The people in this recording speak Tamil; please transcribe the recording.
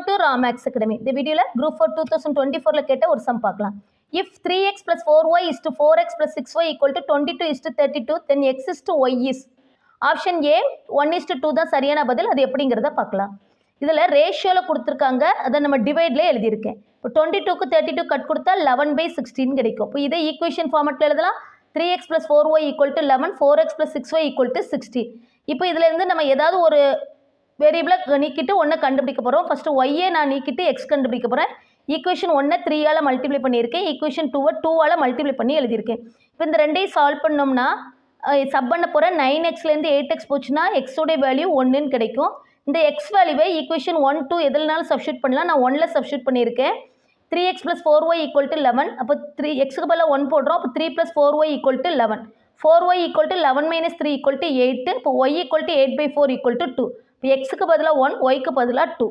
Welcome to ராமேக்ஸ் academy. இந்த வீடியோவில் குரூப் 4 2024 கேட்ட ஒரு சம் பார்க்கலாம். If 3x plus 4y is to 4x plus 6y equal to 22 is to 32, then x is to y is. Option A 1 is to 2 தான் சரியான பதில். அது எப்படிங்கிறத பார்க்கலாம். இதில் ரேஷியோவில் கொடுத்துருக்காங்க, அதை நம்ம டிவைட்லேயே எழுதியிருக்கேன். இப்போ 22க்கு 32 கட் கொடுத்தா 11/16 கிடைக்கும். இப்போ இதே ஈக்குவேஷன் ஃபார்மெட்டில் எழுதலாம். 3x plus 4y equal to 11, 4x plus 6y equal to 16. இப்போ இதில் இருந்து நம்ம ஏதாவது ஒரு வேரியபிளை நீக்கிட்டு ஒன்றை கண்டுபிடிக்க போகிறோம். ஃபஸ்ட்டு ஒய்யை நான் நீக்கிட்டு எக்ஸ் கண்டுபிடிக்க போகிறேன். ஈக்குவேஷன் 1 3ஆல் மல்டிப்ளை பண்ணியிருக்கேன். ஈக்குவேஷன் 2 2ஆல் மல்டிப்ளை பண்ணி எழுதியிருக்கேன். இப்போ இந்த ரெண்டையும் சால்வ் பண்ணோம்னா சப் பண்ண போகிறேன். 9xலேருந்து 8x போச்சுன்னா எக்ஸோடைய வேல்யூ 1ன்னு கிடைக்கும். இந்த எக்ஸ் வேல்யூவை ஈக்குவேஷன் 1 2 எதுலனாலும் சப்ஸ்டியூட் பண்ணலாம். நான் 1ல் சப்ஸ்டியூட் பண்ணியிருக்கேன். 3x plus 4y equal to 11. அப்போ 3xக்கு பதிலாக 1 போடுறோம். அப்போ 3 plus 4y equal to 11. 4y equal to 11 minus 3 equal to 8. இப்போ y equal to 8/4 equal to 2. இப்போ எக்ஸுக்கு பதிலாக 1, ஒய்க்கு பதிலாக 2.